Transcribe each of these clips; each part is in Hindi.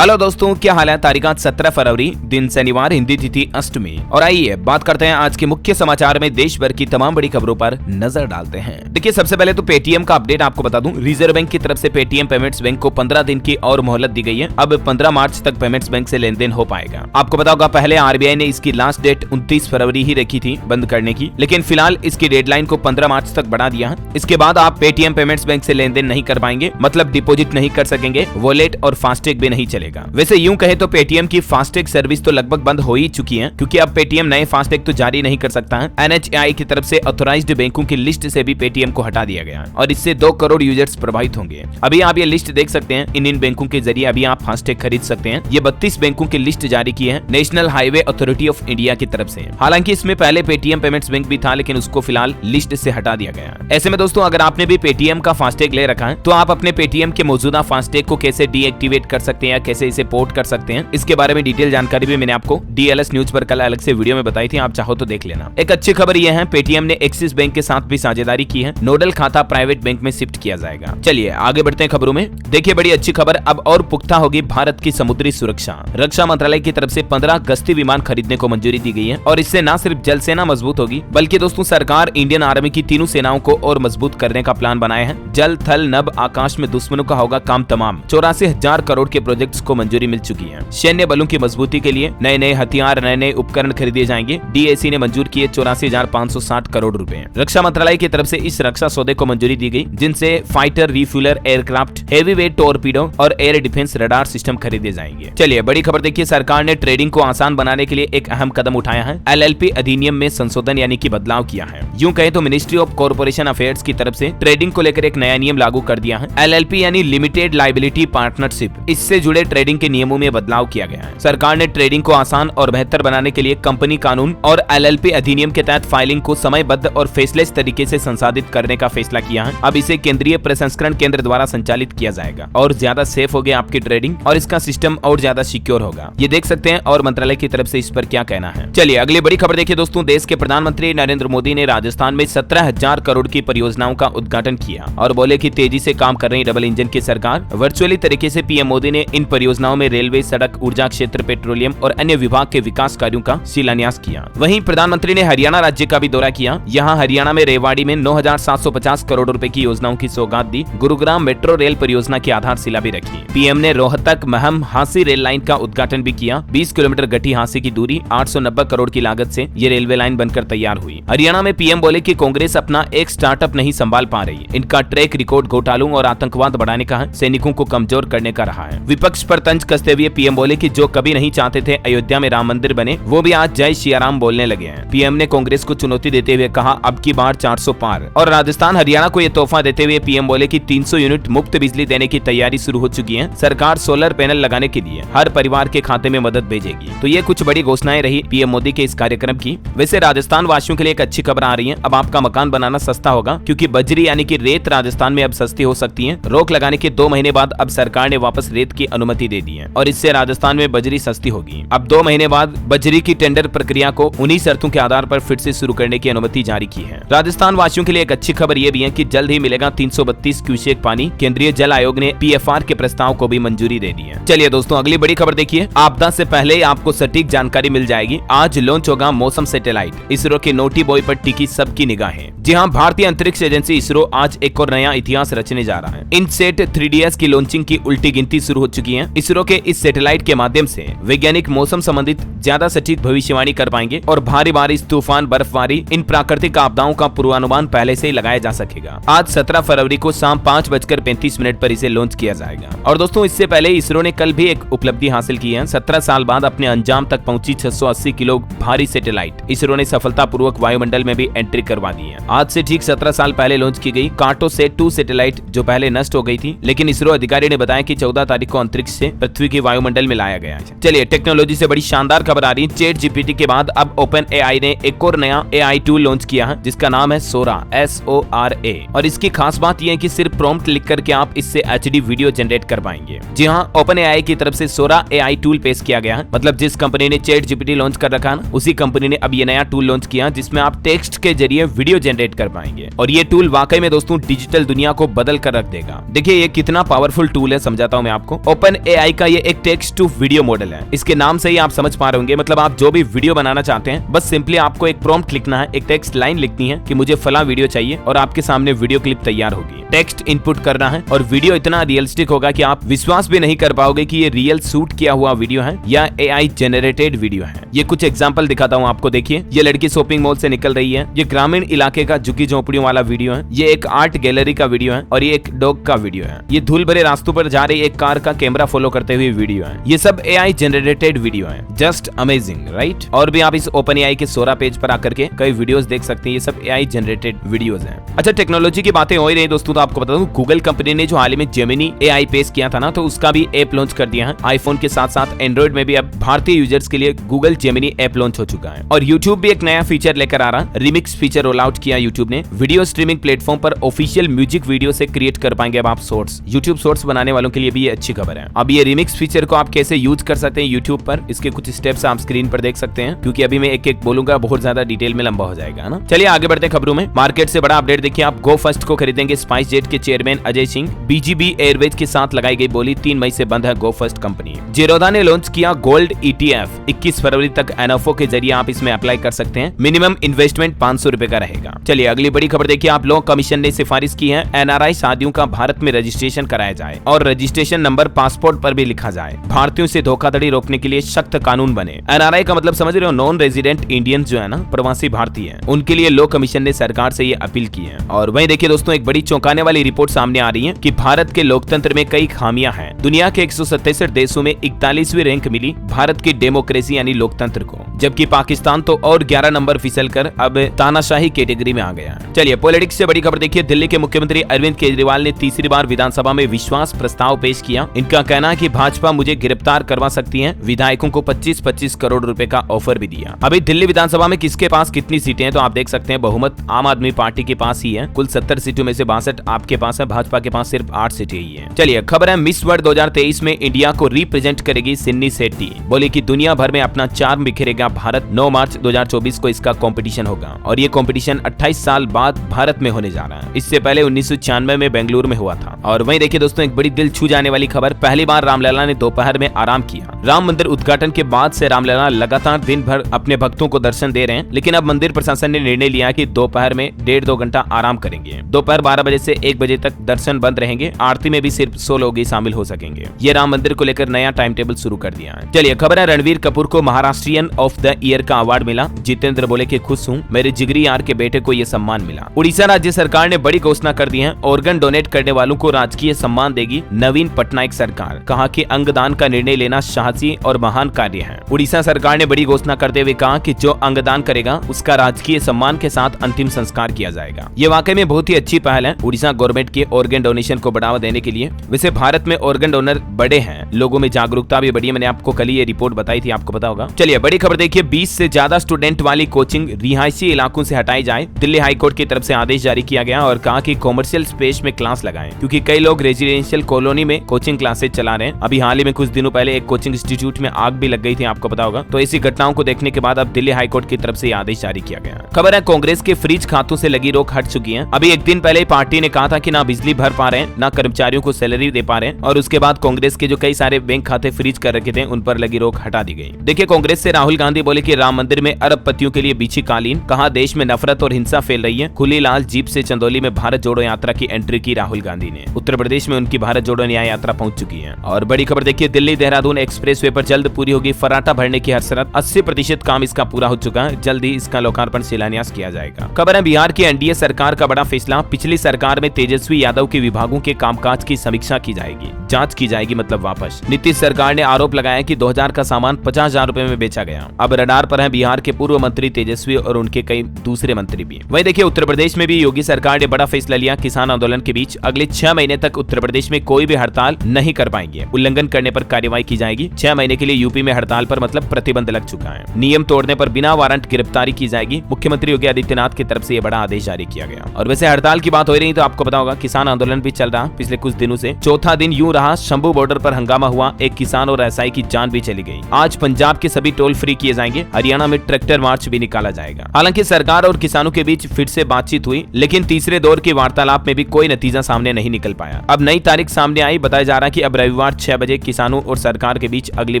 हेलो दोस्तों, क्या हाल है। तारीख 17 फरवरी, दिन शनिवार, हिंदी तिथि अष्टमी। और आइए बात करते हैं आज के मुख्य समाचार में देश भर की तमाम बड़ी खबरों पर नजर डालते हैं। देखिए, सबसे पहले तो पेटीएम का अपडेट आपको बता दूं। रिजर्व बैंक की तरफ से पेटीएम पेमेंट्स बैंक को 15 दिन की और मोहलत दी गई है। अब 15 मार्च तक पेमेंट्स बैंक से लेन देन हो पाएगा। आपको पता होगा, पहले आरबीआई ने इसकी लास्ट डेट 29 फरवरी ही रखी थी बंद करने की, लेकिन फिलहाल इसकी डेडलाइन को 15 मार्च तक बढ़ा दिया है। इसके बाद आप पेटीएम पेमेंट्स बैंक से लेन देन नहीं कर पाएंगे, मतलब डिपोजिट नहीं कर सकेंगे, वॉलेट और फास्टैग भी नहीं चलेगा। वैसे यूं कहे तो पेटीएम की फास्टैग सर्विस तो लगभग बंद हो ही चुकी है, क्योंकि अब पेटीएम नए फास्टैग तो जारी नहीं कर सकता है। एनएचएआई की तरफ से ऑथराइज्ड बैंकों की लिस्ट से भी पेटीएम को हटा दिया गया है और इससे 2 करोड़ यूजर्स प्रभावित होंगे। अभी आप ये लिस्ट देख सकते हैं। इन बैंकों के जरिए अभी आप फास्टैग खरीद सकते हैं। ये 32 बैंकों की लिस्ट जारी की है national highway authority of India की तरफ से। हालांकि इसमें पहले पेटीएम पेमेंट्स बैंक भी था, लेकिन उसको फिलहाल लिस्ट से हटा दिया गया है। ऐसे में दोस्तों, अगर आपने भी पेटीएम का फास्टैग ले रखा है तो आप अपने पेटीएम के मौजूदा फास्टैग को कैसे डीएक्टिवेट कर सकते हैं या कैसे इसे पोर्ट कर सकते हैं, इसके बारे में डिटेल जानकारी भी मैंने आपको डीएलएस न्यूज पर कल अलग से वीडियो में बताई थी। आप चाहो तो देख लेना। एक अच्छी खबर यह है, पेटीएम ने एक्सिस बैंक के साथ भी साझेदारी की है। नोडल खाता प्राइवेट बैंक में शिफ्ट किया जाएगा। चलिए आगे बढ़ते हैं खबरों में। देखिए, बड़ी अच्छी खबर, अब और पुख्ता होगी भारत की समुद्री सुरक्षा। रक्षा मंत्रालय की तरफ से 15 गश्ती विमान खरीदने को मंजूरी दी गई है और इससे न सिर्फ जल सेना मजबूत होगी, बल्कि दोस्तों सरकार इंडियन आर्मी की तीनों सेनाओं को और मजबूत करने का प्लान बनाया है। जल, थल, नभ, आकाश में दुश्मनों का होगा काम तमाम। 84,000 करोड़ के प्रोजेक्ट्स को मंजूरी मिल चुकी है। सैन्य बलों की मजबूती के लिए नए नए हथियार, नए नए उपकरण खरीदे जाएंगे। डीएसी ने मंजूर किए 84,560 करोड़ रुपए। रक्षा मंत्रालय की तरफ से इस रक्षा सौदे को मंजूरी दी गई, जिनसे fighter, refueller aircraft, heavy weight torpedo और एयर डिफेंस रडार सिस्टम खरीदे जाएंगे। चलिए बड़ी खबर देखिए, सरकार ने ट्रेडिंग को आसान बनाने के लिए एक अहम कदम उठाया है। एलएलपी अधिनियम में संशोधन यानी कि बदलाव किया है। यूं कहे तो मिनिस्ट्री ऑफ कॉर्पोरेशन अफेयर्स की तरफ से ट्रेडिंग को लेकर एक नया नियम लागू कर दिया है। एलएलपी यानी लिमिटेड लायबिलिटी पार्टनरशिप, इससे जुड़े ट्रेडिंग के नियमों में बदलाव किया गया है। सरकार ने ट्रेडिंग को आसान और बेहतर बनाने के लिए कंपनी कानून और एलएलपी अधिनियम के तहत फाइलिंग को समयबद्ध और फेसलेस तरीके से संसाधित करने का फैसला किया है। अब इसे केंद्रीय प्रसंस्करण केंद्र द्वारा संचालित किया जाएगा और ज्यादा सेफ होगी आपकी ट्रेडिंग और इसका सिस्टम और ज्यादा सिक्योर होगा। ये देख सकते हैं और मंत्रालय की तरफ से इस पर क्या कहना है। चलिए अगली बड़ी खबर देखिए दोस्तों, देश के प्रधानमंत्री नरेंद्र मोदी ने राजस्थान में 17,000 करोड़ की परियोजनाओं का उद्घाटन किया और बोले कि तेजी से काम कर रही डबल इंजन की सरकार। वर्चुअली तरीके से पीएम मोदी ने इन परियोजनाओं में रेलवे, सड़क, ऊर्जा क्षेत्र, पेट्रोलियम और अन्य विभाग के विकास कार्यों का शिलान्यास किया। वहीं प्रधानमंत्री ने हरियाणा राज्य का भी दौरा किया। यहाँ हरियाणा में रेवाड़ी में 9,750 करोड़ रुपए की योजनाओं की सौगात दी। गुरुग्राम मेट्रो रेल परियोजना की आधारशिला भी रखी। पीएम ने रोहतक महम हांसी रेल लाइन का उद्घाटन भी किया। 20 किलोमीटर गठी हांसी की दूरी 890 करोड़ की लागत से ये रेलवे लाइन बनकर तैयार हुई। हरियाणा में पीएम बोले कि कांग्रेस अपना एक स्टार्टअप नहीं संभाल पा रही। इनका ट्रैक रिकॉर्ड घोटालों और आतंकवाद बढ़ाने का है, सैनिकों को कमजोर करने का रहा है। विपक्ष पर तंज कसते हुए पीएम बोले कि जो कभी नहीं चाहते थे अयोध्या में राम मंदिर बने, वो भी आज जय सियाराम बोलने लगे हैं। पीएम ने कांग्रेस को चुनौती देते हुए कहा, अब की बार 400 पार। और राजस्थान, हरियाणा को ये तोहफा देते हुए पीएम बोले कि 300 यूनिट मुफ्त बिजली देने की तैयारी शुरू हो चुकी है। सरकार सोलर पैनल लगाने के लिए हर परिवार के खाते में मदद भेजेगी। तो ये कुछ बड़ी घोषणाएं रही पीएम मोदी के इस कार्यक्रम की। वैसे राजस्थान वासियों के लिए एक अच्छी खबर आ रही है। अब आपका मकान बनाना सस्ता होगा, क्योंकि बजरी यानी कि रेत राजस्थान में अब सस्ती हो सकती है। रोक लगाने के 2 महीने बाद अब सरकार ने वापस रेत की अनुमति दे दी है और इससे राजस्थान में बजरी सस्ती होगी। अब 2 महीने बाद बजरी की टेंडर प्रक्रिया को उन्हीं शर्तों के आधार पर फिर से शुरू करने की अनुमति जारी की है। राजस्थान वासियों के लिए एक अच्छी खबर यह भी है कि जल्द ही मिलेगा 332 क्यूसेक पानी। केंद्रीय जल आयोग ने पीएफआर के प्रस्ताव को भी मंजूरी दे दी है। चलिए दोस्तों अगली बड़ी खबर देखिए, आपदा से पहले ही आपको सटीक जानकारी मिल जाएगी। आज लॉन्च होगा मौसम सैटेलाइट। इसरो के नोटी बॉय पर टिकी सबकी निगाहें। जी हाँ, भारतीय अंतरिक्ष एजेंसी इसरो आज एक और नया इतिहास रचने जा रहा है। इनसेट 3DS की लॉन्चिंग की उल्टी गिनती शुरू हो चुकी है। इसरो के इस सैटेलाइट के माध्यम से वैज्ञानिक मौसम संबंधित ज्यादा सटीक भविष्यवाणी कर पाएंगे और भारी बारिश, तूफान, बर्फबारी, इन प्राकृतिक आपदाओं का पूर्वानुमान पहले से ही लगाया जा सकेगा। आज 17 फरवरी को शाम 5:35 पर इसे लॉन्च किया जाएगा। और दोस्तों इससे पहले इसरो ने कल भी एक उपलब्धि हासिल की है। 17 साल बाद अपने अंजाम तक पहुंची 680 किलो भारी सैटेलाइट इसरो ने सफलतापूर्वक वायुमंडल में भी एंट्री करवा दी है। आज से ठीक 17 साल पहले लॉन्च की गई कार्टोसैट 2 सैटेलाइट जो पहले नष्ट हो गई थी, लेकिन इसरो अधिकारी ने बताया कि 14 तारीख को अंतरिक्ष से पृथ्वी के वायुमंडल में लाया गया है। चलिए टेक्नोलॉजी से बड़ी शानदार खबर आ रही है, चैट जीपीटी के बाद अब ओपन एआई ने एक और नया एआई टूल लॉन्च किया है जिसका नाम है सोरा, SORA। और इसकी खास बात यह है कि सिर्फ प्रॉम्प्ट लिख करके आप इससे HD वीडियो जनरेट कर पाएंगे। जी हाँ, ओपन एआई की तरफ से सोरा एआई टूल पेश किया गया है। मतलब जिस कंपनी ने चैट जीपीटी लॉन्च कर रखा है उसी कंपनी ने अब ये नया टूल लॉन्च किया जिसमें आप टेक्स्ट के जरिए वीडियो जनरेट कर पाएंगे। और ये टूल वाकई में दोस्तों डिजिटल दुनिया को बदल कर रख देगा। देखिए ये कितना पावरफुल टूल है, समझाता हूं मैं आपको। ओपन एआई का ये एक टेक्स्ट टू वीडियो मॉडल है। इसके नाम से ही आप समझ पा रहे होंगे, मतलब आप जो भी वीडियो बनाना चाहते हैं बस सिंपली आपको एक प्रॉम्प्ट लिखना है, एक टेक्स्ट लाइन लिखनी है कि मुझे फला वीडियो चाहिए और आपके सामने वीडियो क्लिप तैयार होगी। टेक्स्ट इनपुट करना है और वीडियो इतना रियलिस्टिक होगा कि आप विश्वास भी नहीं कर पाओगे कि ये रियल शूट किया हुआ वीडियो है या एआई जनरेटेड वीडियो है। ये कुछ एग्जांपल दिखाता हूँ आपको। देखिए ये लड़की शॉपिंग मॉल से निकल रही है, ये ग्रामीण इलाके का झुग्गी झोपड़ियों वाला वीडियो है, ये एक आर्ट गैलरी का वीडियो है और ये एक डॉग का वीडियो है, ये धूल भरे रास्तों पर जा रही एक कार का कैमरा फॉलो करते हुए वीडियो है। ये सब एआई जनरेटेड वीडियो है। Just amazing, right? और भी आप इस ओपन एआई के सोरा पेज पर आकर के कई वीडियोस देख सकते हैं। ये सब एआई जनरेटेड वीडियोस हैं। अच्छा, टेक्नोलॉजी की बातें हो ही रही दोस्तों, तो आपको बता दूं गूगल कंपनी ने जो हाल ही में जेमिनी एआई पेश किया था ना, तो उसका भी ऐप लॉन्च कर दिया है। आईफोन के साथ साथ एंड्रॉइड में भी अब भारतीय यूजर्स के लिए गूगल जेमिनी ऐप लॉन्च हो चुका है। और यूट्यूब भी एक नया फीचर लेकर आ रहा, रिमिक्स फीचर रोल आउट किया यूट्यूब ने। वीडियो स्ट्रीमिंग प्लेटफॉर्म पर ऑफिशियल म्यूजिक वीडियो से क्रिएट कर पाएंगे अब आप शॉर्ट्स। यूट्यूब शॉर्ट्स बनाने वालों के लिए भी ये अच्छी खबर है। अब ये रिमिक्स फीचर को आप कैसे यूज कर सकते हैं यूट्यूब पर, इसके कुछ स्टेप्स आप स्क्रीन पर देख सकते हैं, क्योंकि अभी मैं एक एक बोलूंगा बहुत ज्यादा डिटेल में लंबा हो जाएगा ना। चलिए आगे बढ़ते हैं खबरों में। मार्केट से बड़ा अपडेट देखिए, आप गो फर्स्ट को खरीदेंगे स्पाइस जेट के chairman Ajay Singh. BGB Airways के साथ लगाई गई बोली 3 मई से बंद है गो फर्स्ट कंपनी। जेरोदा ने लॉन्च किया गोल्ड ETF। 21 फरवरी तक NFO के जरिए आप इसमें अप्लाई कर सकते हैं। मिनिमम इन्वेस्टमेंट 500 रुपए का रहेगा। चलिए अगली बड़ी खबर देखिए, आप लोग कमीशन ने सिफारिश की है NRI शादियों का भारत में रजिस्ट्रेशन कराया जाए और रजिस्ट्रेशन नंबर पासपोर्ट पर भी लिखा जाए। भारतीयों से धोखाधड़ी रोकने के लिए सख्त कानून बने। NRI का मतलब समझ रहे हो, नॉन रेजिडेंट इंडियन जो है ना, प्रवासी भारतीय, उनके लिए लॉ कमीशन ने सरकार से ये अपील की है। और वहीं देखिए दोस्तों, एक बड़ी चौंकाने वाली रिपोर्ट सामने आ रही है कि भारत के लोकतंत्र में कई खामियां हैं। दुनिया के 167 देशों में 41वीं रैंक मिली भारत की डेमोक्रेसी यानी लोकतंत्र को, जबकि पाकिस्तान तो और 11 नंबर फिसलकर अब तानाशाही कैटेगरी में आ गया। चलिए पॉलिटिक्स से बड़ी खबर देखिए, दिल्ली के मुख्यमंत्री अरविंद केजरीवाल ने तीसरी बार विधानसभा में विश्वास प्रस्ताव पेश किया। इनका कहना है कि भाजपा मुझे गिरफ्तार करवा सकती है। विधायकों को 25-25 करोड़ रुपए का ऑफर भी दिया। अभी दिल्ली विधानसभा में किसके पास कितनी सीटें हैं तो आप देख सकते हैं, बहुमत आम आदमी पार्टी के पास ही है। कुल 70 सीटों में से 62 आपके पास है, भाजपा के पास सिर्फ 8 सीटें ही है। चलिए खबर है, मिस वर्ल्ड 2023 में इंडिया को रिप्रेजेंट करेगी सिन्नी सेट्टी। बोले कि दुनिया भर में अपना चार्म बिखेरेगा भारत। 9 मार्च 2024 को इसका कंपटीशन होगा और ये कंपटीशन 28 साल बाद भारत में होने जा रहा है। इससे पहले 1996 में बेंगलुरु में हुआ था। और वहीं देखिए दोस्तों, एक बड़ी दिल छू जाने वाली खबर, पहली बार रामलला ने दोपहर में आराम किया। राम मंदिर उद्घाटन के बाद से रामलला लगातार दिन भर अपने भक्तों को दर्शन दे रहे हैं, लेकिन अब मंदिर प्रशासन ने निर्णय लिया कि दोपहर में 1.5-2 घंटा आराम करेंगे। दोपहर 12 बजे से 1 बजे तक दर्शन बंद रहेंगे। आरती में भी सिर्फ 100 लोग ही शामिल हो सकेंगे। ये राम मंदिर को लेकर नया टाइम टेबल शुरू कर दिया है। चलिए खबर है, रणवीर कपूर को महाराष्ट्रियन ऑफ द ईयर का अवार्ड मिला। जितेंद्र बोले कि खुश हूँ, मेरे जिगरी यार के बेटे को यह सम्मान मिला। उड़ीसा राज्य सरकार ने बड़ी घोषणा कर दी है, ऑर्गन डोनेट करने वालों को राजकीय सम्मान देगी नवीन पटनायक सरकार। कहा कि अंगदान का निर्णय लेना साहसी और महान कार्य है। उड़ीसा सरकार ने बड़ी घोषणा करते हुए कहा कि जो अंगदान करेगा उसका राजकीय सम्मान के साथ अंतिम संस्कार किया जाएगा। ये वाकई में बहुत ही अच्छी पहल है उड़ीसा गवर्नमेंट के ऑर्गन डोनेशन को बढ़ावा देने के लिए। वैसे भारत में ऑर्गन डोनर बड़े हैं, लोगों में जागरूकता भी बढ़ी है। मैंने आपको कल ये रिपोर्ट बताई थी, आपको पता होगा। चलिए बड़ी खबर देखिए, 20 से ज्यादा स्टूडेंट वाली कोचिंग रिहायशी इलाकों से हटाई जाए। दिल्ली हाईकोर्ट की तरफ से आदेश जारी किया गया और कहा कि कॉमर्शियल स्पेस में क्लास लगाएं, क्योंकि कई लोग रेजिडेंशियल कॉलोनी में कोचिंग क्लासेस चला रहे हैं। अभी हाल ही में कुछ दिनों पहले एक कोचिंग इंस्टीट्यूट में आग भी लग गई थी, आपको पता होगा। तो ऐसी घटनाओं को देखने के बाद अब दिल्ली हाईकोर्ट की तरफ से आदेश जारी किया गया। खबर है, कांग्रेस के फ्रीज खातों से लगी रोक हट चुकी है। अभी एक दिन पहले पार्टी ने कहा था कि ना बिजली भर पा रहे हैं, ना कर्मचारियों को सैलरी दे पा रहे हैं, और उसके बाद कांग्रेस के जो कई सारे बैंक खाते फ्रीज कर रखे थे उन पर लगी रोक हटा दी गई। देखिए कांग्रेस से राहुल गांधी बोले कि राम मंदिर में अरबपतियों के लिए बिछी कालीन। कहा देश में नफरत और हिंसा फैल रही है। खुली लाल जीप से चंदौली में भारत जोड़ो यात्रा की एंट्री की राहुल गांधी ने। उत्तर प्रदेश में उनकी भारत जोड़ो न्याय यात्रा पहुंच चुकी है। और बड़ी खबर देखिए, दिल्ली देहरादून एक्सप्रेसवे पर जल्द पूरी होगी फर्राटा भरने की हसरत। 80% काम इसका पूरा हो चुका है। जल्द ही इसका लोकार्पण शिलान्यास किया जाएगा। खबर है, बिहार की एनडीए सरकार का बड़ा फैसला। पिछली सरकार में तेजस्वी यादव के विभागों के कामकाज की समीक्षा की जाएगी, जांच की जाएगी, मतलब वापस। नीतीश सरकार ने आरोप लगाया कि 2000 का सामान 50,000 रुपए में बेचा गया। अब रडार पर है बिहार के पूर्व मंत्री तेजस्वी और उनके कई दूसरे मंत्री भी। वहीं देखिए उत्तर प्रदेश में भी योगी सरकार ने बड़ा फैसला लिया। किसान आंदोलन के बीच अगले 6 महीने तक उत्तर प्रदेश में कोई भी हड़ताल नहीं कर पाएंगे। उल्लंघन करने पर कार्रवाई की जाएगी। 6 महीने के लिए यूपी में हड़ताल पर पर मतलब प्रतिबंध लग चुका है। नियम तोड़ने पर बिना वारंट गिरफ्तारी की जाएगी। मुख्यमंत्री योगी आदित्यनाथ की तरफ से यह बड़ा आदेश जारी किया गया। और वैसे हड़ताल की बात हो रही तो आपको पता होगा किसान आंदोलन भी चल रहा पिछले कुछ दिनों से। चौथा दिन यूं रहा, शंभू बॉर्डर पर हंगामा हुआ, एक किसान और एसआई की जान भी चली गई। आज पंजाब के सभी टोल फ्री किए जाएंगे, हरियाणा में ट्रैक्टर मार्च भी निकाला जाएगा। हालांकि सरकार और किसानों के बीच फिर से बातचीत हुई, लेकिन तीसरे दौर की वार्तालाप में भी कोई नतीजा सामने नहीं निकल पाया। अब नई तारीख सामने आई, बताया जा रहा है कि अब रविवार 6 बजे किसानों और सरकार के बीच अगली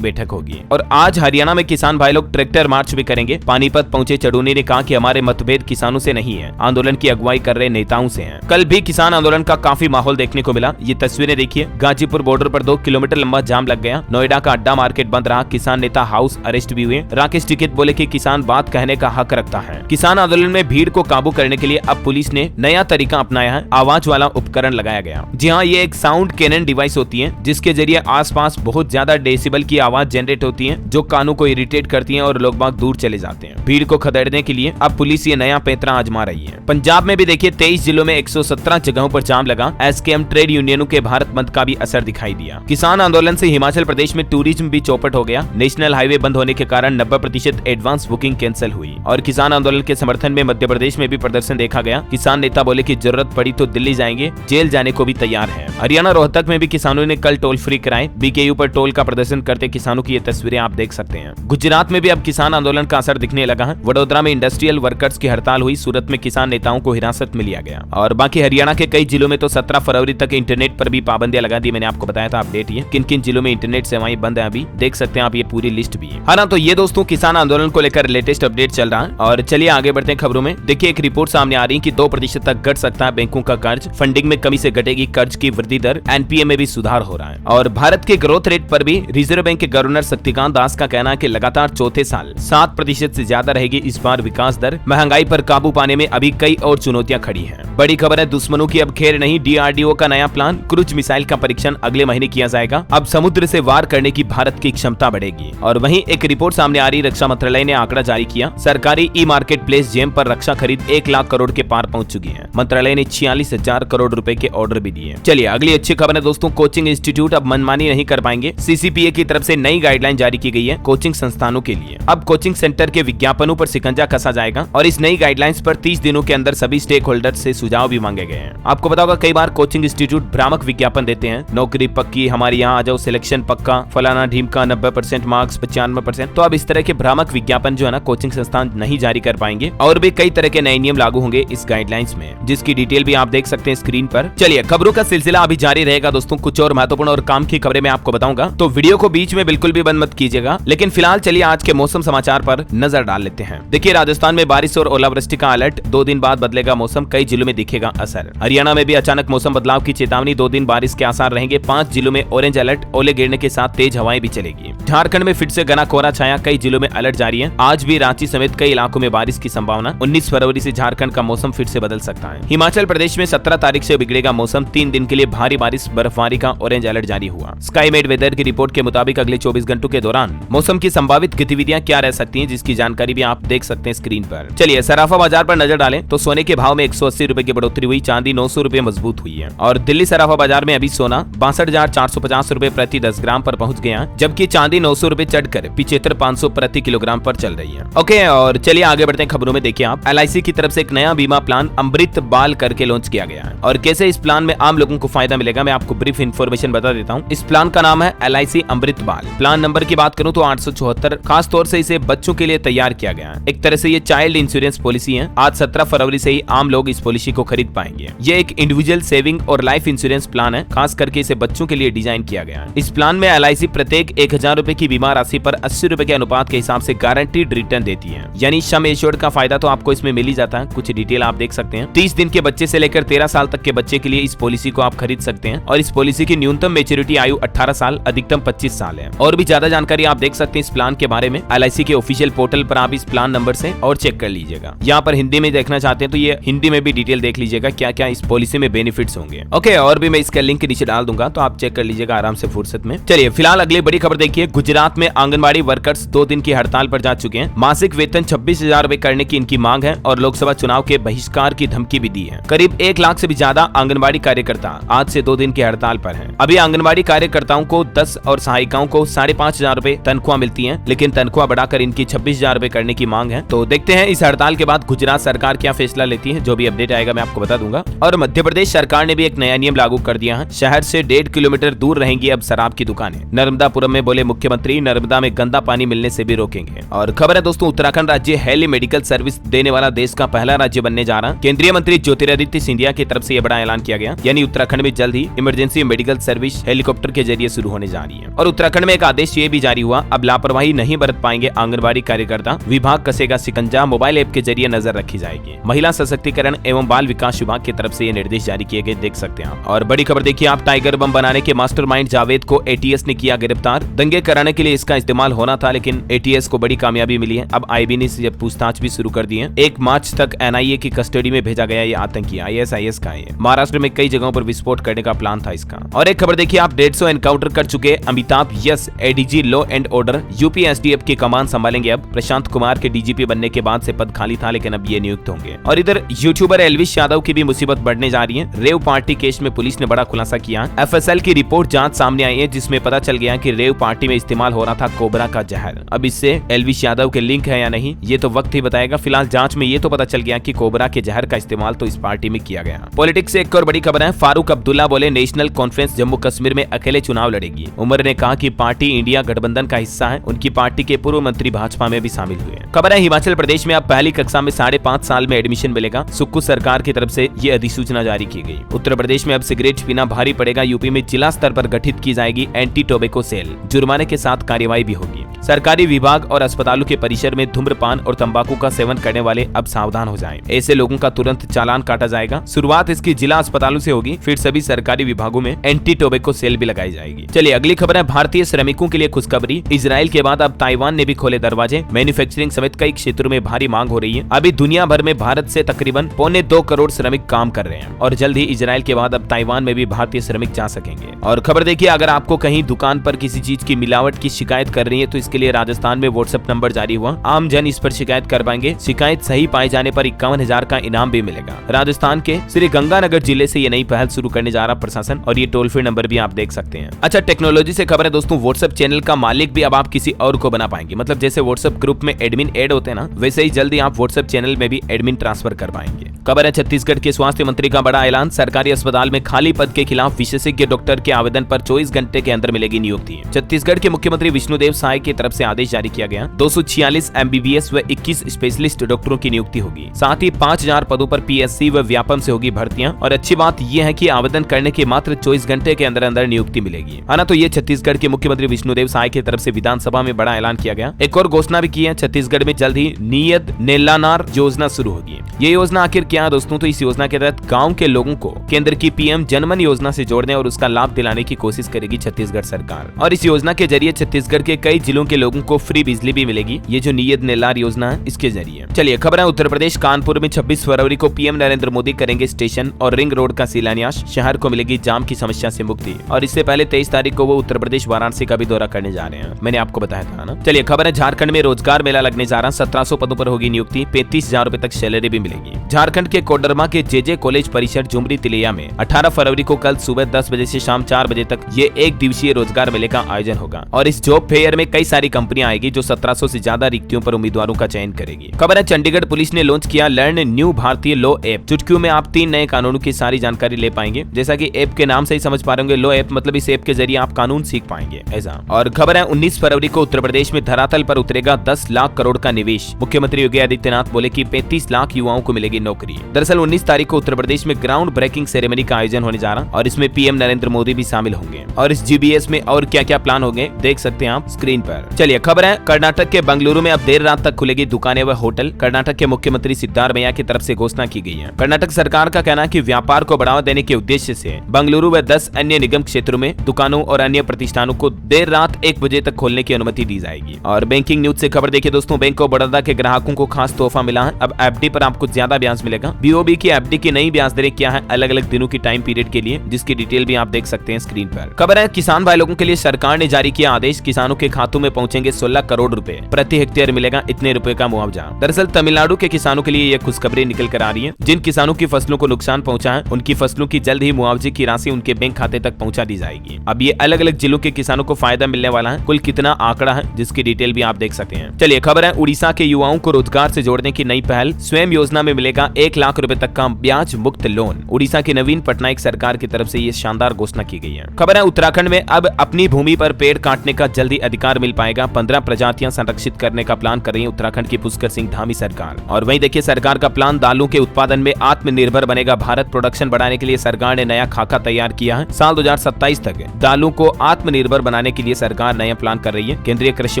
बैठक होगी। और आज हरियाणा में किसान भाई लोग ट्रैक्टर मार्च भी करेंगे। पानीपत पहुंचे चढ़ूनी ने कहा कि हमारे मतभेद किसानों से नहीं है, आंदोलन की अगुवाई कर रहे नेताओं से है। कल भी किसान आंदोलन का काफी माहौल देखने को मिला। ये तस्वीरें देखिए, गाजीपुर बॉर्डर पर 2 किलोमीटर लंबा जाम लग गया। नोएडा का अड्डा मार्केट बंद रहा। किसान नेता हाउस अरेस्ट भी हुए। राकेश टिकैत बोले कि किसान बात कहने का हक रखता है। किसान आंदोलन में भीड़ को काबू करने के लिए अब पुलिस ने नया तरीका अपनाया है, आवाज वाला उपकरण लगाया गया। जी हाँ, ये एक साउंड कैनन डिवाइस होती है जिसके जरिए आसपास बहुत ज्यादा डेसिबल की आवाज जनरेट होती है जो कानों को इरिटेट करती है और लोग बाग दूर चले जाते हैं। भीड़ को खदेड़ने के लिए अब पुलिस ये नया पैंतरा आजमा रही है। पंजाब में भी देखिए 23 जिलों में 117 जगहों पर जाम लगा। एसकेएम ट्रेड यूनियनों के भारत बंद का भी असर दिखाई दिया। किसान आंदोलन से हिमाचल प्रदेश में टूरिज्म भी चौपट हो गया। नेशनल हाईवे बंद होने के कारण 90% एडवांस बुकिंग कैंसिल हुई। और किसान आंदोलन के समर्थन में मध्य प्रदेश में भी प्रदर्शन देखा गया। किसान नेता बोले कि जरूरत पड़ी तो दिल्ली जाएंगे, जेल जाने को भी तैयार है। हरियाणा रोहतक में भी किसानों ने कल टोल फ्री कराए। बीकेयू पर टोल का प्रदर्शन करते किसानों की ये तस्वीरें आप देख सकते हैं। गुजरात में भी अब किसान आंदोलन का असर दिखने लगा है। वडोदरा में इंडस्ट्रियल वर्कर्स की हड़ताल हुई। सूरत में किसान नेताओं को हिरासत में लिया गया। और बाकी हरियाणा के कई जिलों में तो 17 फरवरी तक इंटरनेट पर भी पाबंदियां लगा दी। मैंने आपको बताया था अपडेट ये किन किन जिलों में इंटरनेट सेवाएं बंद है, अभी देख सकते हैं आप, ये पूरी लिस्ट भी है। हाँ, तो ये दोस्तों किसान आंदोलन को लेकर लेटेस्ट अपडेट चल रहा है। और चलिए आगे बढ़ते हैं खबरों में। देखिए एक रिपोर्ट सामने आ रही है कि 2% तक घट सकता है बैंकों का कर्ज। फंडिंग में कमी से घटेगी कर्ज की वृद्धि दर। एनपीए में भी सुधार हो रहा है। और भारत के ग्रोथ रेट पर भी रिजर्व बैंक के गवर्नर शक्तिकांत दास का कहना है कि लगातार चौथे साल 7% से ज्यादा रहेगी इस बार विकास दर। महंगाई पर काबू पाने में अभी कई और चुनौतियां खड़ी हैं। बड़ी खबर है, दुश्मनों की अब खैर नहीं। डीआरडीओ का नया प्लान, क्रूज मिसाइल का परीक्षण अगले महीने किया जाएगा। अब समुद्र से वार करने की भारत की क्षमता बढ़ेगी। और वहीं एक रिपोर्ट सामने आ रही, रक्षा मंत्रालय ने आंकड़ा जारी किया। सरकारी ई मार्केट प्लेस जेम पर रक्षा खरीद 1 लाख करोड़ के पार पहुंच चुकी है। मंत्रालय ने 46,000 करोड़ रुपए के ऑर्डर भी दिए। चलिए अगली अच्छी खबर है दोस्तों, कोचिंग इंस्टीट्यूट अब मनमानी नहीं कर पाएंगे। सीसीपीए की तरफ से नई गाइडलाइन जारी की गई है कोचिंग संस्थानों के लिए। अब कोचिंग सेंटर के विज्ञापनों पर शिकंजा कसा जाएगा और इस नई गाइडलाइंस पर 30 दिनों के अंदर सभी स्टेक होल्डर से सुझाव भी मांगे गए हैं। आपको पता होगा कई बार कोचिंग इंस्टीट्यूट भ्रामक विज्ञापन देते हैं, नौकरी पक्की, हमारे यहाँ आ जाओ, सिलेक्शन पक्का, फलाना ढीमका, 90% मार्क्स, 95%। तो अब इस तरह के भ्रामक विज्ञापन जो है ना कोचिंग संस्थान नहीं जारी कर पाएंगे। और भी कई तरह के नए नियम लागू होंगे इस गाइडलाइंस में, जिसकी डिटेल भी आप देख सकते हैं स्क्रीन पर। चलिए खबरों का सिलसिला अभी जारी रहेगा दोस्तों। कुछ और महत्वपूर्ण और काम की खबरें मैं आपको बताऊंगा, तो वीडियो को बीच में बिल्कुल भी बंद मत कीजिएगा। लेकिन फिलहाल चलिए आज के मौसम समाचार पर नजर डाल लेते हैं। देखिए राजस्थान में बारिश और ओलावृष्टि का अलर्ट, 2 दिन बाद बदलेगा मौसम, कई जिलों में दिखेगा असर। हरियाणा में भी अचानक मौसम बदलाव की चेतावनी, 2 दिन बारिश के आसार रहेंगे। 5 जिलों में ऑरेंज अलर्ट, ओले गिरने के साथ तेज हवाएं भी चलेगी। झारखंड में फिर से घना कोहरा छाया, कई जिलों में अलर्ट जारी है। आज भी रांची समेत कई इलाकों में बारिश की संभावना। 19 फरवरी से झारखंड का मौसम फिर से बदल सकता है। हिमाचल प्रदेश में 17 तारीख से बिगड़ेगा मौसम, 3 दिन के लिए भारी बारिश बर्फबारी का ऑरेंज अलर्ट जारी हुआ। स्काईमेट वेदर की रिपोर्ट के मुताबिक अगले 24 घंटों के दौरान मौसम की संभावित गतिविधियां क्या रह सकती हैं, जिसकी जानकारी भी आप देख सकते हैं स्क्रीन पर। चलिए सराफा बाजार पर नजर डालें तो सोने के भाव में 180 रुपए की बढ़ोतरी हुई, चांदी 900 रुपए मजबूत हुई है। और दिल्ली सराफा बाजार में अभी सोना 62,450 रुपए प्रति 10 ग्राम पर पहुंच गया, जबकि चांदी 900 रुपए चढ़कर 75,500 प्रति किलोग्राम पर चल रही है। ओके, और चलिए आगे बढ़ते हैं खबरों में। देखिए आप, LIC की तरफ से एक नया बीमा प्लान अमृत बाल करके लॉन्च किया गया है। और कैसे इस प्लान में आम लोगों को फायदा मिलेगा, मैं आपको ब्रीफ इन्फॉर्मेशन बता देता हूँ। इस प्लान का नाम है LIC अमृत बाल। प्लान नंबर की बात करूं तो 874, खास तौर से इसे बच्चों के लिए तैयार किया गया है। एक तरह से ये चाइल्ड इंश्योरेंस पॉलिसी है। आज 17 फरवरी से ही आम लोग इस पॉलिसी को खरीद पाएंगे। ये एक इंडिविजुअल सेविंग और लाइफ इंश्योरेंस प्लान है, खास करके इसे बच्चों के लिए डिजाइन किया गया है। इस प्लान में LIC प्रत्येक 1000 रुपए की बीमा राशि पर 80 रुपए के अनुपात के हिसाब से गारंटीड रिटर्न देती है। यानी सम एश्योर्ड का फायदा तो आपको इसमें मिल ही जाता है। कुछ डिटेल आप देख सकते हैं। 30 दिन के बच्चे से लेकर 13 साल तक के बच्चे के लिए इस पॉलिसी को आप खरीद सकते हैं। और इस पॉलिसी की न्यूनतम मेच्योरिटी आयु 18 साल, अधिकतम 25 साल है। और भी ज्यादा जानकारी आप देख सकते हैं इस प्लान के बारे में LIC के ऑफिशियल पोर्टल पर। आप इस प्लान नंबर से और चेक कर लीजिएगा। यहाँ पर हिंदी में देखना चाहते हैं तो ये हिंदी में भी डिटेल देख लीजिएगा, क्या क्या इस पॉलिसी में बेनिफिट्स होंगे। ओके, और भी मैं इसका लिंक नीचे डाल दूंगा, तो आप चेक कर लीजिएगा आराम से फुर्सत में। चलिए फिलहाल अगली बड़ी खबर देखिए। गुजरात में आंगनबाड़ी वर्कर्स 2 दिन की हड़ताल पर जा चुके हैं। मासिक वेतन 26,000 रुपए करने की इनकी मांग है और लोकसभा चुनाव के बहिष्कार की धमकी भी दी है। करीब 1 लाख से भी ज्यादा आंगनबाड़ी कार्यकर्ता आज से 2 दिन की हड़ताल पर हैं। अभी आंगनबाड़ी कार्यकर्ताओं को 10 और सहायिकाओं को 5,500 रुपए तनख्वाह मिलती है, लेकिन तनख्वाह बढ़ाकर इनकी 26,000 रुपए करने की मांग है। तो देखते हैं इस हड़ताल के बाद गुजरात सरकार क्या फैसला लेती है। जो भी अपडेट आएगा मैं आपको बता दूंगा। और मध्य प्रदेश सरकार ने भी एक नया नियम लागू कर दिया है। शहर से 1.5 किलोमीटर दूर रहेंगी अब शराब की दुकानें। नर्मदापुरम में बोले मुख्यमंत्री, नर्मदा में गंदा पानी मिलने से भी रोकेंगे। और खबर है दोस्तों, उत्तराखंड राज्य हेली मेडिकल सर्विस देने वाला देश का पहला राज्य बनने जा रहा है। केंद्रीय मंत्री ज्योतिरादित्य सिंधिया की तरफ से यह बड़ा ऐलान किया गया, यानी उत्तराखंड में जल्द ही इमरजेंसी मेडिकल सर्विस हेलीकॉप्टर के जरिए शुरू होने जा रही है। और उत्तराखंड में एक आदेश ये भी जारी हुआ, अब लापरवाही नहीं बरत पाएंगे आंगनबाड़ी कार्यकर्ता, विभाग कसेगा शिकंजा, मोबाइल ऐप के जरिए नजर रखी जाएगी। महिला सशक्तिकरण एवं बाल विकास विभाग की तरफ से ये निर्देश जारी किए गए, देख सकते हैं। और बड़ी खबर देखिए आप, टाइगर बम बनाने के मास्टरमाइंड जावेद को एटीएस ने किया गिरफ्तार। दंगे कराने के लिए इसका इस्तेमाल होना था, लेकिन एटीएस को बड़ी कामयाबी मिली है। अब आईबी ने इससे पूछताछ भी शुरू कर दी है। 1 मार्च तक एनआईए की कस्टडी में भेजा गया ये आतंकी आईएसआईएस का है। महाराष्ट्र में कई जगहों पर विस्फोट करने का प्लान था इसका। और एक खबर देखिए आप, 150 एनकाउंटर कर चुके Amitabh yes ADG law and order UP STF की कमान संभालेंगे। अब प्रशांत कुमार के डीजीपी बनने के बाद से पद खाली था, लेकिन अब ये नियुक्त होंगे। और इधर यूट्यूबर एल्विश यादव की भी मुसीबत बढ़ने जा रही है। रेव पार्टी केस में पुलिस ने बड़ा खुलासा किया। एफएसएल की रिपोर्ट जांच सामने आई है, जिसमें पता चल गया कि रेव पार्टी में इस्तेमाल हो रहा था कोबरा का जहर। अब इससे एल्विश यादव के लिंक है या नहीं, ये तो वक्त ही बताएगा। फिलहाल जांच में ये तो पता चल गया कि कोबरा के जहर का इस्तेमाल तो इस पार्टी में किया गया। पॉलिटिक्स से एक और बड़ी खबर है, फारूक अब्दुल्ला बोले नेशनल कॉन्फ्रेंस जम्मू कश्मीर में अकेले चुनाव लड़ेगी। उमर ने कहा कि पार्टी इंडिया गठबंधन का हिस्सा है। उनकी पार्टी के पूर्व मंत्री भाजपा में भी शामिल हुए। खबर है हिमाचल प्रदेश में अब पहली कक्षा में 5.5 साल में एडमिशन मिलेगा। सुक्खू सरकार की तरफ से ये अधिसूचना जारी की गई। उत्तर प्रदेश में अब सिगरेट पीना भारी पड़ेगा। यूपी में जिला स्तर पर गठित की जाएगी एंटी टोबैको सेल, जुर्माने के साथ कार्यवाही भी होगी। सरकारी विभाग और अस्पतालों के परिसर में धूम्रपान और तंबाकू का सेवन करने वाले अब सावधान हो जाएं। ऐसे लोगों का तुरंत चालान काटा जाएगा। शुरुआत इसकी जिला अस्पतालों से होगी, फिर सभी सरकारी विभागों में एंटी टोबैको सेल भी लगाई जाएगी। चलिए अगली खबर है, भारतीय श्रमिकों के लिए खुशखबरी। इजराइल के बाद अब ताइवान ने भी खोले दरवाजे। मैन्युफैक्चरिंग समेत कई क्षेत्रों में भारी मांग हो रही है। अभी दुनिया भर में भारत से तकरीबन 2.25 करोड़ श्रमिक काम कर रहे हैं और जल्द ही इजराइल के बाद अब ताइवान में भी भारतीय श्रमिक जा सकेंगे। और खबर देखिए, अगर आपको कहीं दुकान पर किसी चीज की मिलावट की शिकायत कर रही है तो इसके लिए राजस्थान में व्हाट्सएप नंबर जारी हुआ। आम जन इस पर शिकायत कर पाएंगे। शिकायत सही पाए जाने पर 51,000 का इनाम भी मिलेगा। राजस्थान के श्री गंगानगर जिले से ये नई पहल शुरू करने जा रहा प्रशासन, और ये टोल फ्री नंबर भी आप देख सकते हैं। अच्छा, टेक्नोलॉजी से खबर है दोस्तों, व्हाट्सएप चैनल का मालिक भी अब आप किसी और को बना पाएंगे। मतलब जैसे व्हाट्सएप ग्रुप में एडमिन ऐड होते हैं ना, वैसे ही जल्दी आप व्हाट्सएप चैनल में भी एडमिन ट्रांसफर कर पाएंगे। खबर है छत्तीसगढ़ के स्वास्थ्य मंत्री का बड़ा ऐलान। सरकारी अस्पताल में खाली पद के खिलाफ विशेषज्ञ डॉक्टर के आवेदन पर 24 घंटे के अंदर मिलेगी नियुक्ति। छत्तीसगढ़ के मुख्यमंत्री विष्णुदेव साय की तरफ से आदेश जारी किया गया। 246 एमबीबीएस व 21 स्पेशलिस्ट डॉक्टरों की नियुक्ति होगी। साथ ही 5,000 पदों पर पीएससी व व्यापम से होगी भर्तियां। और अच्छी बात यह है कि आवेदन करने के मात्र 24 घंटे के अंदर अंदर नियुक्ति मिलेगी। है ना, तो ये छत्तीसगढ़ के मुख्यमंत्री विष्णुदेव साय की तरफ से विधानसभा में बड़ा ऐलान किया गया। एक और घोषणा भी की है, छत्तीसगढ़ में जल्द ही नियत नेलानार योजना शुरू होगी। ये योजना आखिर क्या है दोस्तों, तो इस योजना के तहत गांव के लोगों को केंद्र की पीएम जनमन योजना से जोड़ने और उसका लाभ दिलाने की कोशिश करेगी छत्तीसगढ़ सरकार। और इस योजना के जरिए छत्तीसगढ़ के कई जिलों के लोगों को फ्री बिजली भी मिलेगी। ये जो नियत नेलार योजना है इसके जरिए। चलिए खबर है, उत्तर प्रदेश कानपुर में 26 फरवरी को पीएम नरेंद्र मोदी करेंगे स्टेशन और रिंग रोड का शिलान्यास। शहर को मिलेगी जाम की समस्या से मुक्ति। और इससे पहले 23 तारीख को वो उत्तर प्रदेश वाराणसी का भी दौरा करने जा रहे हैं, मैंने आपको बताया था ना। चलिए खबर है, झारखंड में रोजगार मेला लगने जा रहा। 1700 पदों पर होगी नियुक्ति। 35,000 रुपए तक सैलरी भी मिलेगी। झारखंड के कोडरमा के जेजे कॉलेज परिसर झुमरी तिलैया में 18 फरवरी को कल सुबह 10 बजे से शाम 4 बजे तक ये 1 दिवसीय रोजगार मेले का आयोजन होगा। और इस जॉब फेयर में कई सारी कंपनियां आएगी जो 1700 से ज्यादा रिक्तियों पर उम्मीदवारों का चयन करेगी। खबर है, चंडीगढ़ पुलिस ने लॉन्च किया लर्न न्यू भारतीय लॉ ऐप। चुटकियों में आप 3 नए कानूनों की सारी जानकारी ले पाएंगे। जैसा कि ऐप के नाम से ही समझ पा रहे होंगे, लॉ ऐप मतलब इस ऐप के जरिए आप कानून सीख पाएंगे ऐसा। और खबर है, 19 फरवरी को उत्तर प्रदेश में धरातल पर उतरेगा 10 लाख करोड़ का निवेश। मुख्यमंत्री योगी आदित्यनाथ बोले कि 35 लाख युवाओं को मिलेगी नौकरी। दरअसल 19 तारीख को उत्तर प्रदेश में ग्राउंड ब्रेकिंग सेरेमनी का आयोजन होने जा रहा और इसमें पीएम नरेंद्र मोदी भी शामिल होंगे। और इस जीबीएस में और क्या क्या प्लान होंगे देख सकते हैं आप स्क्रीन पर। चलिए खबर है, कर्नाटक के बेंगलुरु में अब देर रात तक खुलेगी दुकानें व होटल। कर्नाटक के मुख्यमंत्री सिद्धारमैया की तरफ से घोषणा की गई है। कर्नाटक सरकार का कहना है कि व्यापार को बढ़ावा देने के उद्देश्य से बेंगलुरु व 10 अन्य निगम क्षेत्रों में दुकानों और अन्य प्रतिष्ठानों को देर रात 1 बजे तक खोलने की अनुमति दी जाएगी। और बैंकिंग न्यूज से खबर देखिए दोस्तों, बैंक ऑफ बड़ौदा के ग्राहकों को खास तोहफा मिला है। अब एफडी पर आपको ज्यादा ब्याज मिलेगा। बीओबी की एफडी की नई ब्याज दरें क्या है अलग अलग दिनों की टाइम पीरियड के लिए, जिसकी डिटेल भी आप देख सकते हैं स्क्रीन पर। खबर है, किसान भाई लोगों के लिए सरकार ने जारी किया आदेश। किसानों के खातों में पहुंचेंगे 16 करोड़ रुपए, प्रति हेक्टेयर मिलेगा इतने रुपए का मुआवजा। दरअसल तमिलनाडु के किसानों के लिए यह खुशखबरी निकल कर आ रही है। जिन किसानों की फसलों को नुकसान पहुंचा है उनकी फसलों की जल्द ही मुआवजे की राशि उनके बैंक खाते तक पहुंचा दी जाएगी। अब ये अलग अलग जिलों के किसानों को फायदा मिलने वाला है। कुल कितना आंकड़ा है जिसकी डिटेल भी आप देख सकते हैं। चलिए खबर है, उड़ीसा के युवाओं को रोजगार से जोड़ने की नई पहल। स्वयं योजना में मिलेगा 1 लाख रुपए तक का ब्याज मुक्त लोन। उड़ीसा की नवीन पटनायक सरकार की तरफ से ये शानदार घोषणा की गई है। खबर है, उत्तराखंड में अब अपनी भूमि पर पेड़ काटने का जल्दी अधिकार मिल पाएगा। 15 प्रजातियां संरक्षित करने का प्लान कर रही है उत्तराखंड की पुष्कर सिंह धामी सरकार। और वहीं देखिए सरकार का प्लान, दालों के उत्पादन में आत्मनिर्भर बनेगा भारत। प्रोडक्शन बढ़ाने के लिए सरकार ने नया खाका तैयार किया है। साल 2027 तक दालों को आत्मनिर्भर बनाने के लिए सरकार नया प्लान कर रही है। केंद्रीय कृषि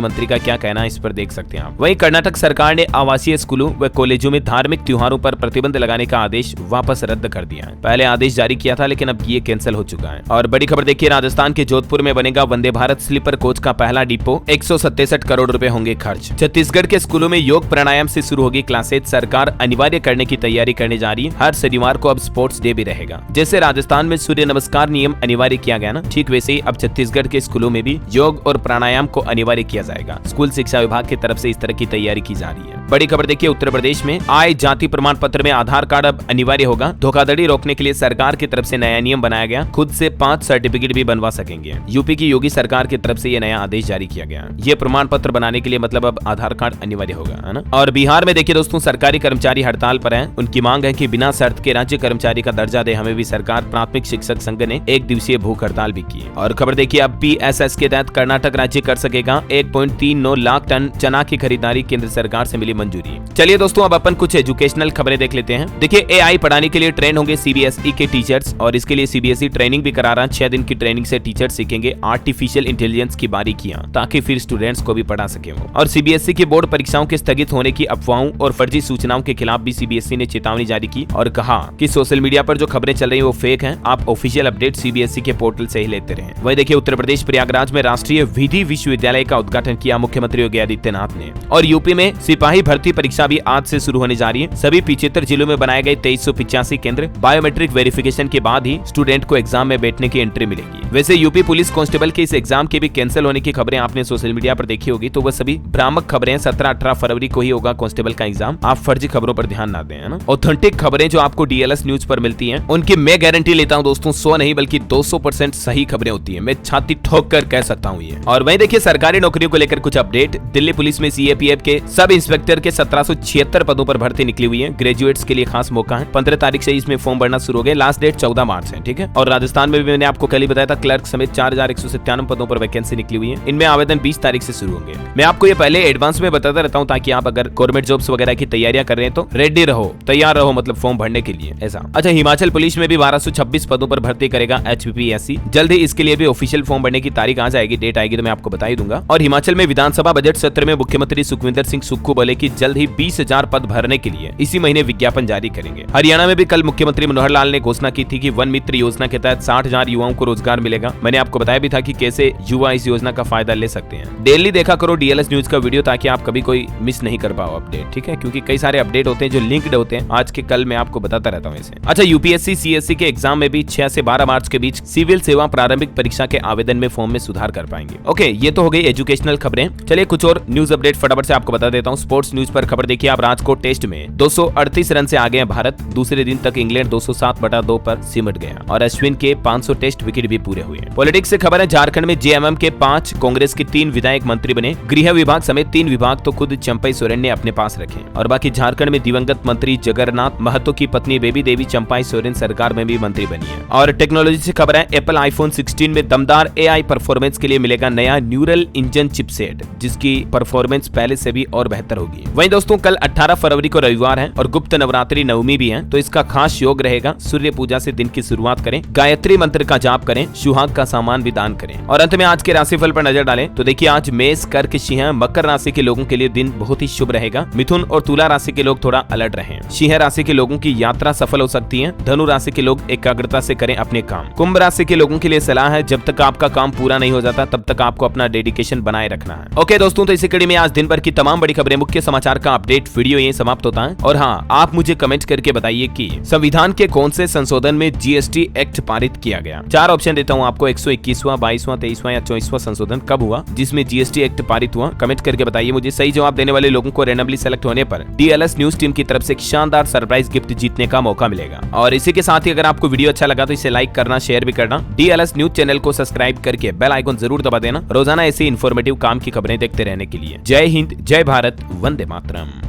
मंत्री का क्या कहना है इस पर देख सकते हैं आप। वहीं कर्नाटक सरकार ने आवासीय स्कूलों व कॉलेजों में धार्मिक त्योहारों पर प्रतिबंध लगाने का आदेश वापस रद्द कर दिया है। पहले आदेश जारी किया था लेकिन अब ये कैंसिल हो चुका है। और बड़ी खबर देखिए, राजस्थान के जोधपुर में बनेगा वंदे भारत स्लीपर कोच का पहला डिपो। 167 करोड़ रुपए होंगे खर्च। छत्तीसगढ़ के स्कूलों में योग प्राणायाम से शुरू होगी क्लासेज। सरकार अनिवार्य करने की तैयारी करने जा रही है। हर शनिवार को अब स्पोर्ट्स डे भी रहेगा। जैसे राजस्थान में सूर्य नमस्कार नियम अनिवार्य किया गया ना, ठीक वैसे ही अब छत्तीसगढ़ के स्कूलों में भी योग और प्राणायाम को अनिवार्य किया जाएगा। स्कूल शिक्षा विभाग की तरफ से इस तरह की तैयारी की जा रही है। बड़ी खबर देखिए, उत्तर प्रदेश में आय जाति प्रमाण पत्र में आधार कार्ड अब अनिवार्य होगा। धोखाधड़ी रोकने के लिए सरकार की तरफ से नया नियम बनाया गया। खुद से 5 सर्टिफिकेट भी बनवा सकेंगे। यूपी की योगी सरकार की तरफ से ये नया आदेश जारी किया गया। ये प्रमाण पत्र बनाने के लिए मतलब अब आधार कार्ड अनिवार्य होगा, है ना। और बिहार में देखिए दोस्तों, सरकारी कर्मचारी हड़ताल पर हैं। उनकी मांग है कि बिना शर्त के राज्य कर्मचारी का दर्जा दे। हमें भी सरकार प्राथमिक शिक्षक संघ ने 1 दिवसीय भूख हड़ताल भी की। और खबर देखिए, अब PSS के तहत कर्नाटक राज्य कर सकेगा 1.39 लाख टन चना की खरीदारी, केंद्र सरकार से मिली मंजूरी। चलिए दोस्तों, अब अपन कुछ एजुकेशनल खबरें देख लेते हैं। देखिए, AI पढ़ाने के लिए ट्रेन होंगे CBSE के टीचर्स और इसके लिए CBSE ट्रेनिंग भी करा रहा है। 6 दिन की ट्रेनिंग से टीचर्स सीखेंगे आर्टिफिशियल इंटेलिजेंस की बारीकियां, ताकि फिर स्टूडेंट्स को भी पढ़ा सके वो। और CBSE की बोर्ड परीक्षाओं के स्थगित होने की अफवाहों और फर्जी सूचनाओं के खिलाफ भी CBSE ने चेतावनी जारी की और कहा कि सोशल मीडिया पर जो खबरें चल रही है वो फेक हैं। आप ऑफिशियल अपडेट CBSE के पोर्टल से ही लेते रहें। वही देखिए, उत्तर प्रदेश प्रयागराज में राष्ट्रीय विधि विश्वविद्यालय का उद्घाटन किया मुख्यमंत्री योगी आदित्यनाथ ने। और यूपी में सिपाही भर्ती परीक्षा भी आज से शुरू होने जा रही है। सभी 75 जिलों में बनाए गए 2385 केंद्र। बायोमेट्रिक वेरिफिकेशन के बाद ही स्टूडेंट को एग्जाम में बैठने की एंट्री मिलेगी। वैसे यूपी पुलिस कांस्टेबल के इस एग्जाम के भी कैंसिल होने की खबरें आपने सोशल मीडिया पर देखी होगी, तो वह सभी भ्रामक खबरें। 17-18 फरवरी को ही होगा कांस्टेबल का एग्जाम। आप फर्जी खबरों पर ध्यान ना दें, है ना। ऑथेंटिक खबरें जो आपको DLS न्यूज पर मिलती हैं, उनकी मैं गारंटी लेता हूं दोस्तों, 100 नहीं बल्कि 200% सही खबरें होती हैं। मैं छाती ठोक कर कह सकता हूं ये। और वहीं देखिए, सरकारी नौकरियों को लेकर कुछ अपडेट। दिल्ली पुलिस में CAPF के सब इंस्पेक्टर के 1776 पदों पर भर्ती निकली हुई है। ग्रेजुएट्स के लिए खास मौका है। 15 तारीख से इसमें फॉर्म भरना शुरू हो गए। लास्ट डेट 14 मार्च है, ठीक है। और राजस्थान में भी मैंने आपको कल ही बताया था, क्लर्क समेत 4197 पदों पर वैकेंसी निकली हुई है। इनमें आवेदन 20 तारीख से शुरू होंगे। मैं आपको ये पहले एडवांस में बताता रहता हूँ, ताकि आप अगर गवर्नमेंट जॉब्स वगैरह की तैयारियां कर रहे हैं तो रेडी रहो, तैयार रहो, मतलब फॉर्म भरने के लिए ऐसा। अच्छा, हिमाचल पुलिस में भी 1226 पदों पर भर्ती करेगा HPPSC। जल्द ही इसके लिए भी ऑफिशियल फॉर्म भरने की तारीख आ जाएगी। डेट आएगी तो मैं आपको बता ही दूंगा। और हिमाचल में विधानसभा बजट सत्र में मुख्यमंत्री सुखविंदर सिंह सुक्खू बोले कि जल्द ही 20,000 पद भरने के लिए इसी महीने विज्ञापन जारी करेंगे। हरियाणा में भी कल मुख्यमंत्री मनोहर लाल ने घोषणा की थी कि वन मित्र योजना के तहत 60,000 युवाओं को रोजगार मिलेगा। मैंने आपको बताया भी था कि कैसे युवा इस योजना का फायदा ले सकते हैं। डेली देखा करो DLS न्यूज का वीडियो, ताकि आप कभी कोई मिस नहीं कर पाओ अपडेट, ठीक है, क्योंकि कई सारे अपडेट होते हैं जो लिंक्ड होते हैं। आज के कल मैं आपको बताता रहता हूँ इसे। अच्छा, UPSC CSE के एग्जाम में भी 6 से 12 मार्च के बीच सिविल सेवा प्रारंभिक परीक्षा के आवेदन में फॉर्म में सुधार कर पाएंगे। ओके, ये तो हो गई एजुकेशनल खबरें। चलिए कुछ और न्यूज अपडेट फटाफट से आपको बता देता हूँ। स्पोर्ट्स न्यूज पर खबर देखिए, आप राजकोट टेस्ट में 238 रन से आगे हैं भारत। दूसरे दिन तक इंग्लैंड 207/2 पर सिमट गया और अश्विन के 500 टेस्ट विकेट भी पूरे हुए। पॉलिटिक्स से खबर है, झारखंड में JMM के 5, कांग्रेस के 3 विधायक मंत्री बने। गृह विभाग समेत 3 विभाग तो खुद चंपाई सोरेन ने अपने पास रखे। और बाकी झारखंड में दिवंगत मंत्री जगन्नाथ महतो की पत्नी बेबी देवी चंपाई सोरेन सरकार में भी मंत्री बनी है। और टेक्नोलॉजी से खबर है, एप्पल iPhone 16 में दमदार AI परफॉर्मेंस के लिए मिलेगा नया न्यूरल इंजन चिपसेट, जिसकी परफॉर्मेंस पहले से भी और बेहतर होगी। वहीं दोस्तों, कल 18 फरवरी को रविवार है और गुप्त नवरात्रि नवमी भी है, तो इसका खास योग रहेगा। सूर्य पूजा से दिन की शुरुआत करें, गायत्री मंत्र का जाप करें, सुहाग का सामान भी दान करें। और अंत में आज के राशिफल पर नजर डालें तो देखिए आज मेष, कर्क, सिंह, मकर राशि के लोगों के लिए दिन बहुत ही शुभ रहेगा। मिथुन और तुला राशि के लोग थोड़ा अलर्ट रहें। सिंह राशि के लोगों की यात्रा सफल हो सकती है। धनु राशि के लोग एकाग्रता से करें अपने काम। कुंभ राशि के लोगों के लिए सलाह है, जब तक आपका काम पूरा नहीं हो जाता तब तक आपको अपना डेडिकेशन बनाए रखना है। ओके दोस्तों, तो इसी कड़ी में आज दिन भर की तमाम बड़ी खबरें, मुख्य समाचार का अपडेट वीडियो ये समाप्त होता है। और हाँ, आप मुझे कमेंट करके बताइए कि संविधान के कौन से संशोधन में जीएसटी एक्ट पारित किया गया। 4 ऑप्शन देता हूँ आपको, 121वां, 22वां, 23वां या 24वां संशोधन कब हुआ जिसमें जीएसटी एक्ट पारित हुआ। कमेंट करके बताइए मुझे। सही जवाब देने वाले लोगों को रैंडमली सेलेक्ट होने पर DLS न्यूज टीम की तरफ से एक शानदार सरप्राइज गिफ्ट जीतने का मौका मिलेगा। और इसी के साथ ही अगर आपको वीडियो अच्छा लगा तो इसे लाइक करना, शेयर भी करना। DLS न्यूज चैनल को सब्सक्राइब करके बेल आइकन जरूर दबा देना, रोजाना ऐसे इन्फॉर्मेटिव काम की खबरें देखते रहने के लिए। जय हिंद, जय भारत, वंदे मातरम।